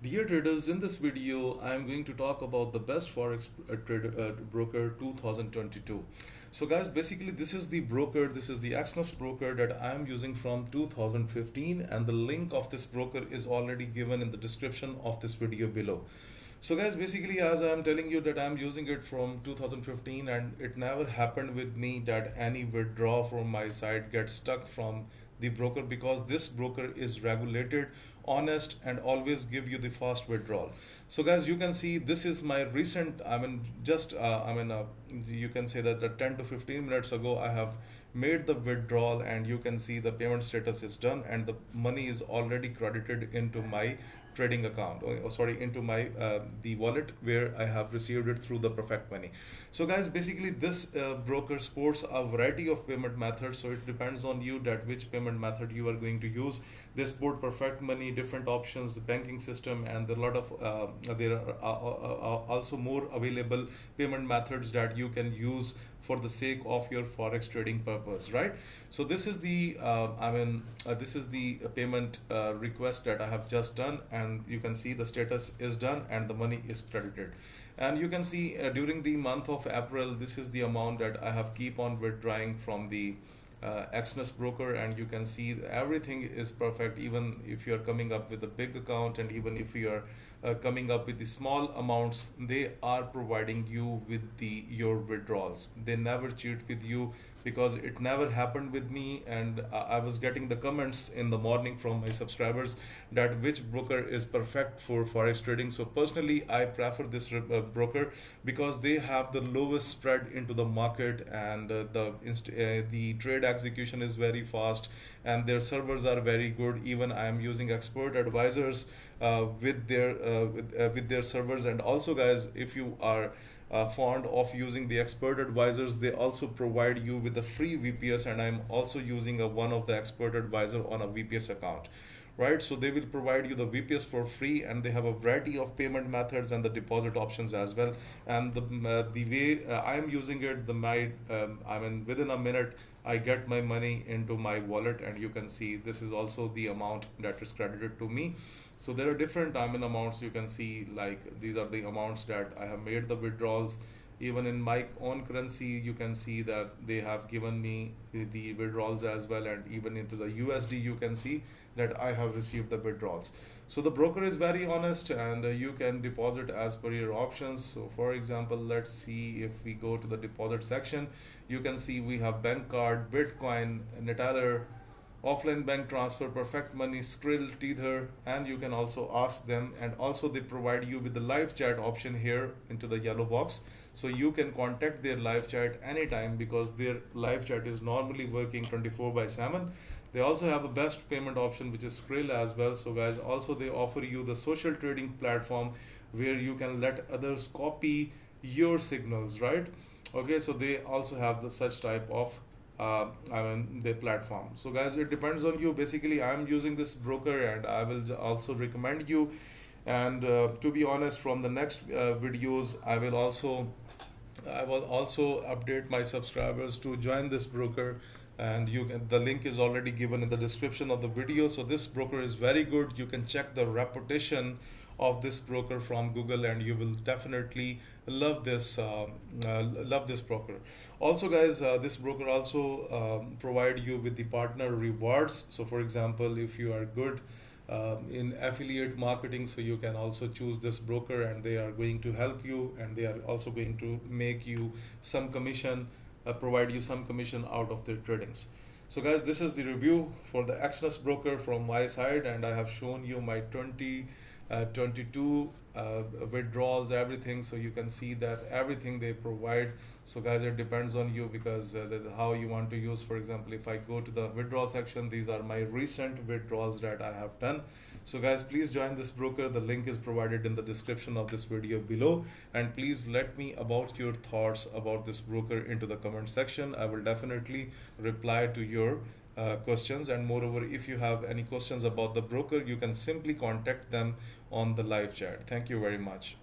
Dear traders, in this video, I am going to talk about the best Forex broker 2022. So guys, basically this is the broker, this is the Exness broker that I am using from 2015, and the link of this broker is already given in the description of this video below. So guys, basically as I am telling you that I am using it from 2015, and it never happened with me that any withdrawal from my side gets stuck from the broker, because this broker is regulated, honest, and always give you the fast withdrawal. So guys, you can see this is my recent, you can say that the 10 to 15 minutes ago I have made the withdrawal, and you can see the payment status is done and the money is already credited into my trading account, into my the wallet where I have received it through the Perfect Money. So guys, basically this broker supports a variety of payment methods, so it depends on you that which payment method you are going to use. They support Perfect Money, different options, banking system, and there are a lot of there are also more available payment methods that you can use for the sake of your forex trading purpose, right? So this is the this is the payment request that I have just done, and you can see the status is done and the money is credited. And you can see during the month of April, this is the amount that I have keep on withdrawing from the Exness broker, and you can see everything is perfect. Even if you are coming up with a big account, and even if you are coming up with the small amounts, they are providing you with your withdrawals. They never cheat with you, because it never happened with me. And I was getting the comments in the morning from my subscribers that which broker is perfect for forex trading. So personally, I prefer this broker because they have the lowest spread into the market, and the trade execution is very fast, and their servers are very good. Even I am using expert advisors with their servers. And also guys, if you are fond of using the expert advisors, they also provide you with a free VPS, and I'm also using one of the expert advisor on a VPS account, right? So they will provide you the VPS for free, and they have a variety of payment methods and the deposit options as well. And the way I am using it, within a minute I get my money into my wallet, and you can see this is also the amount that is credited to me. So there are different amounts. You can see, like, these are the amounts that I have made the withdrawals. Even in my own currency, you can see that they have given me the withdrawals as well, and even into the USD you can see that I have received the withdrawals. So the broker is very honest, and you can deposit as per your options. So for example, let's see, if we go to the deposit section, you can see we have bank card, Bitcoin, Neteller, offline bank transfer, Perfect Money, Skrill, Tether, and you can also ask them. And also they provide you with the live chat option here into the yellow box, so you can contact their live chat anytime, because their live chat is normally working 24/7. They also have a best payment option, which is Skrill as well. So guys, also they offer you the social trading platform where you can let others copy your signals, right? Okay, so they also have the such type of the platform. So guys, it depends on you. Basically, I'm using this broker, and I will also recommend you. And to be honest, from the next videos, I will also update my subscribers to join this broker, and the link is already given in the description of the video. So this broker is very good. You can check the reputation of this broker from Google, and you will definitely love this broker. Also guys, this broker also provide you with the partner rewards. So for example, if you are good in affiliate marketing, so you can also choose this broker, and they are going to help you, and they are also going to make you some commission, provide you some commission out of their tradings. So guys, this is the review for the Exness broker from my side, and I have shown you my 22 withdrawals, everything. So you can see that everything they provide. So guys, it depends on you, because how you want to use. For example, if I go to the withdrawal section, these are my recent withdrawals that I have done. So guys, please join this broker. The link is provided in the description of this video below, and please let me about your thoughts about this broker into the comment section. I will definitely reply to your questions. And moreover, if you have any questions about the broker, you can simply contact them on the live chat. Thank you very much.